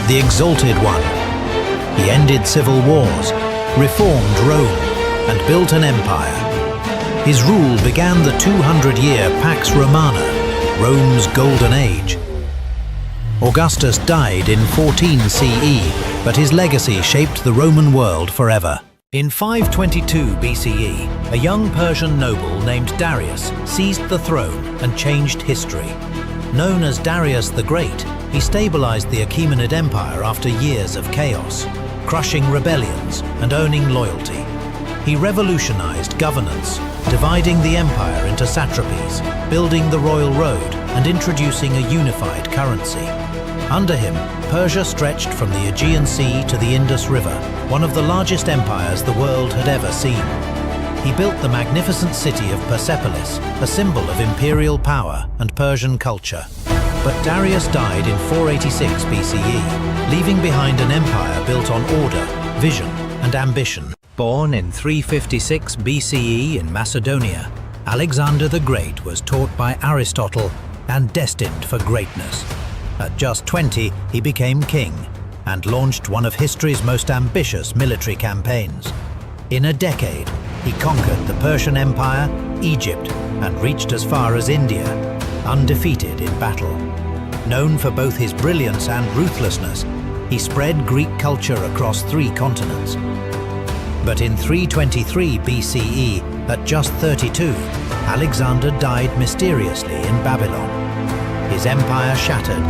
the Exalted One. He ended civil wars, reformed Rome, and built an empire. His rule began the 200-year Pax Romana, Rome's golden age. Augustus died in 14 CE, but his legacy shaped the Roman world forever. In 522 BCE, a young Persian noble named Darius seized the throne and changed history. Known as Darius the Great, he stabilized the Achaemenid Empire after years of chaos, crushing rebellions and owning loyalty. He revolutionized governance, dividing the empire into satrapies, building the Royal Road, and introducing a unified currency. Under him, Persia stretched from the Aegean Sea to the Indus River, one of the largest empires the world had ever seen. He built the magnificent city of Persepolis, a symbol of imperial power and Persian culture. But Darius died in 486 BCE, leaving behind an empire built on order, vision, and ambition. Born in 356 BCE in Macedonia, Alexander the Great was taught by Aristotle and destined for greatness. At just 20, he became king and launched one of history's most ambitious military campaigns. In a decade, he conquered the Persian Empire, Egypt, and reached as far as India, undefeated in battle. Known for both his brilliance and ruthlessness, he spread Greek culture across 3 continents. But in 323 BCE, at just 32, Alexander died mysteriously in Babylon. His empire shattered,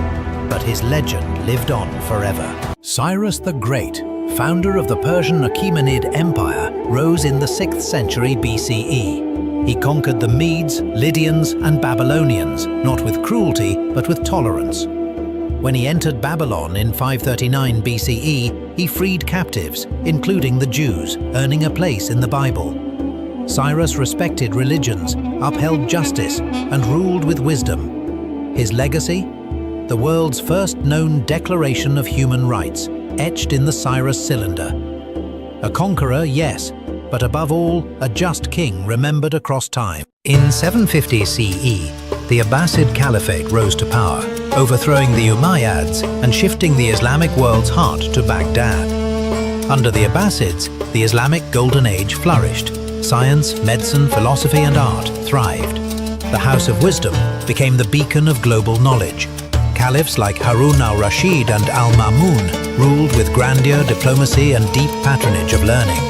but his legend lived on forever. Cyrus the Great, founder of the Persian Achaemenid Empire, rose in the 6th century BCE. He conquered the Medes, Lydians, and Babylonians, not with cruelty, but with tolerance. When he entered Babylon in 539 BCE, he freed captives, including the Jews, earning a place in the Bible. Cyrus respected religions, upheld justice, and ruled with wisdom. His legacy? The world's first known declaration of human rights, etched in the Cyrus cylinder. A conqueror, yes, but above all, a just king remembered across time. In 750 CE, the Abbasid Caliphate rose to power, overthrowing the Umayyads and shifting the Islamic world's heart to Baghdad. Under the Abbasids, the Islamic Golden Age flourished. Science, medicine, philosophy, and art thrived. The House of Wisdom became the beacon of global knowledge. Caliphs like Harun al-Rashid and al-Ma'mun ruled with grandeur, diplomacy, and deep patronage of learning.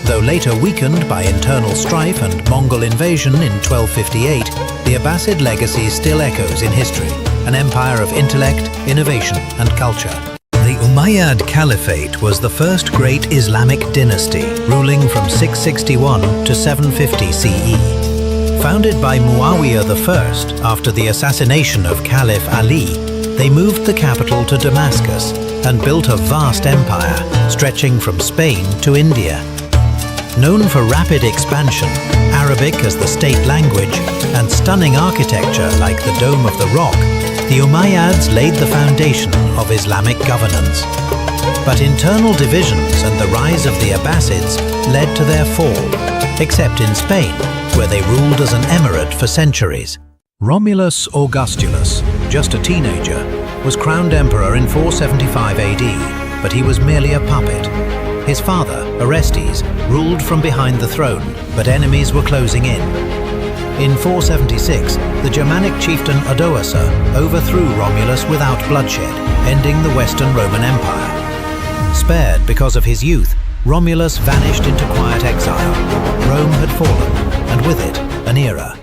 Though later weakened by internal strife and Mongol invasion in 1258, the Abbasid legacy still echoes in history, an empire of intellect, innovation, and culture. The Umayyad Caliphate was the first great Islamic dynasty, ruling from 661 to 750 CE. Founded by Muawiyah I after the assassination of Caliph Ali, they moved the capital to Damascus and built a vast empire, stretching from Spain to India. Known for rapid expansion, Arabic as the state language, and stunning architecture like the Dome of the Rock, the Umayyads laid the foundation of Islamic governance. But internal divisions and the rise of the Abbasids led to their fall, except in Spain, where they ruled as an emirate for centuries. Romulus Augustulus, just a teenager, was crowned emperor in 475 AD, but he was merely a puppet. His father, Orestes, ruled from behind the throne, but enemies were closing in. In 476, the Germanic chieftain Odoacer overthrew Romulus without bloodshed, ending the Western Roman Empire. Spared because of his youth, Romulus vanished into quiet exile. Rome had fallen, and with it, an era.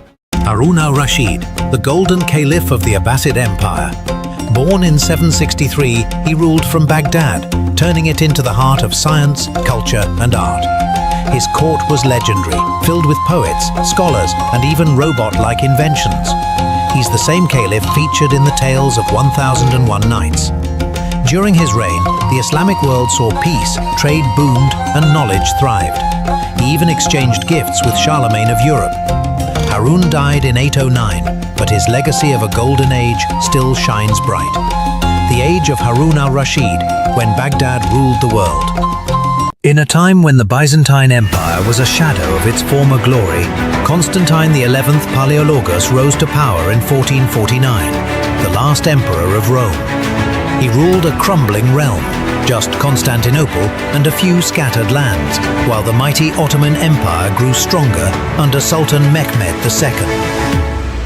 Harun al-Rashid, the golden caliph of the Abbasid Empire. Born in 763, he ruled from Baghdad, turning it into the heart of science, culture, and art. His court was legendary, filled with poets, scholars, and even robot-like inventions. He's the same caliph featured in the tales of 1001 Nights. During his reign, the Islamic world saw peace, trade boomed, and knowledge thrived. He even exchanged gifts with Charlemagne of Europe. Harun died in 809, but his legacy of a golden age still shines bright. The age of Harun al-Rashid, when Baghdad ruled the world. In a time when the Byzantine Empire was a shadow of its former glory, Constantine XI Palaeologus rose to power in 1449, the last emperor of Rome. He ruled a crumbling realm, just Constantinople and a few scattered lands, while the mighty Ottoman Empire grew stronger under Sultan Mehmed II.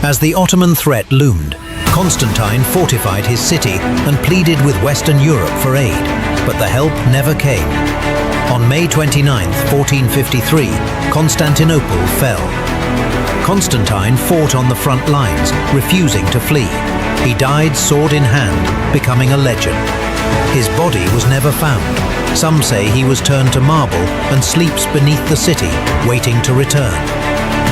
As the Ottoman threat loomed, Constantine fortified his city and pleaded with Western Europe for aid, but the help never came. On May 29, 1453, Constantinople fell. Constantine fought on the front lines, refusing to flee. He died sword in hand, becoming a legend. His body was never found. Some say he was turned to marble and sleeps beneath the city, waiting to return.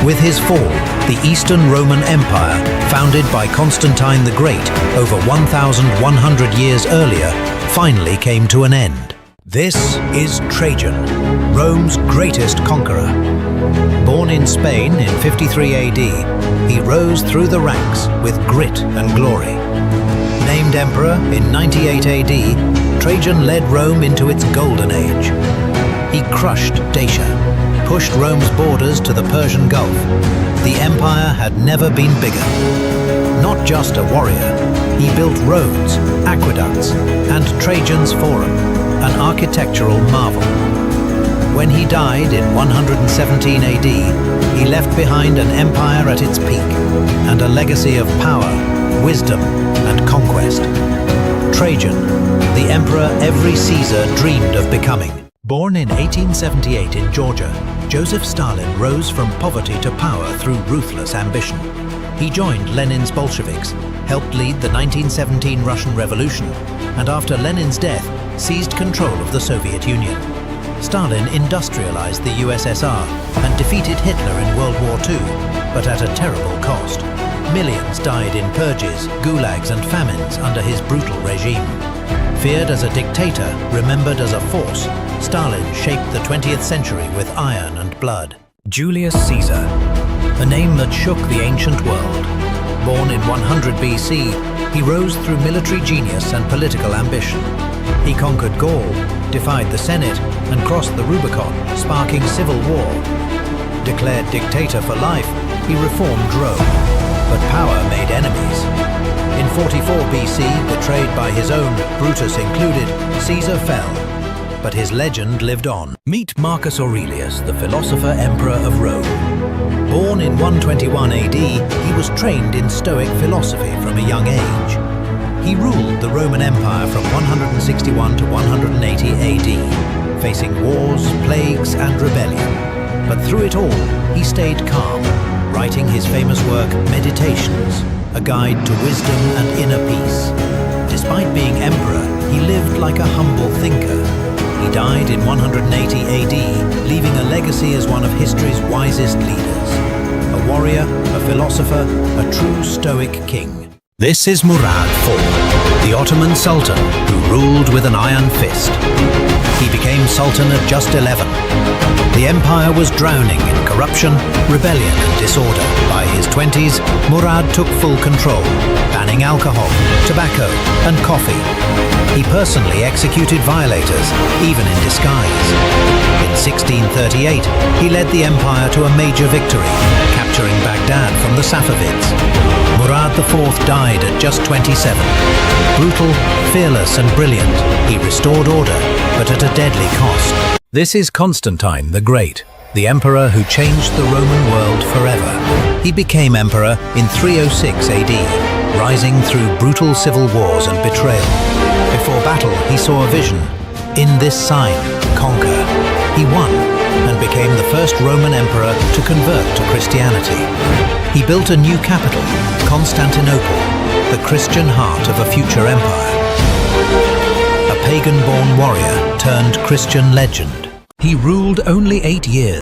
With his fall, the Eastern Roman Empire, founded by Constantine the Great over 1,100 years earlier, finally came to an end. This is Trajan, Rome's greatest conqueror. Born in Spain in 53 AD, he rose through the ranks with grit and glory. Named emperor in 98 AD, Trajan led Rome into its golden age. He crushed Dacia, pushed Rome's borders to the Persian Gulf. The empire had never been bigger. Not just a warrior, he built roads, aqueducts, and Trajan's Forum, an architectural marvel. When he died in 117 AD, he left behind an empire at its peak and a legacy of power, wisdom, and conquest. Trajan, the emperor every Caesar dreamed of becoming. Born in 1878 in Georgia, Joseph Stalin rose from poverty to power through ruthless ambition. He joined Lenin's Bolsheviks, helped lead the 1917 Russian Revolution, and after Lenin's death, seized control of the Soviet Union. Stalin industrialized the USSR and defeated Hitler in World War II, but at a terrible cost. Millions died in purges, gulags, and famines under his brutal regime. Feared as a dictator, remembered as a force, Stalin shaped the 20th century with iron and blood. Julius Caesar, a name that shook the ancient world. Born in 100 BC, he rose through military genius and political ambition. He conquered Gaul, defied the Senate, and crossed the Rubicon, sparking civil war. Declared dictator for life, he reformed Rome, but power made enemies. In 44 BC, betrayed by his own, Brutus included, Caesar fell, but his legend lived on. Meet Marcus Aurelius, the philosopher-emperor of Rome. Born in 121 AD, he was trained in Stoic philosophy from a young age. He ruled the Roman Empire from 161 to 180 AD, facing wars, plagues, and rebellion. But through it all, he stayed calm, writing his famous work Meditations, a guide to wisdom and inner peace. Despite being emperor, he lived like a humble thinker. He died in 180 AD, leaving a legacy as one of history's wisest leaders. A warrior, a philosopher, a true Stoic king. This is Murad IV, the Ottoman Sultan who ruled with an iron fist. He became Sultan at just 11. The empire was drowning in corruption, rebellion and disorder. By his 20s, Murad took full control, banning alcohol, tobacco and coffee. He personally executed violators, even in disguise. In 1638, he led the empire to a major victory, capturing Baghdad from the Safavids. Murad IV died at just 27. Brutal, fearless and brilliant, he restored order, but at a deadly cost. This is Constantine the Great, the emperor who changed the Roman world forever. He became emperor in 306 AD, rising through brutal civil wars and betrayal. Before battle, he saw a vision. In this sign, conquer. He won and became the first Roman emperor to convert to Christianity. He built a new capital, Constantinople, the Christian heart of a future empire. A pagan-born warrior turned Christian legend. He ruled only 8 years.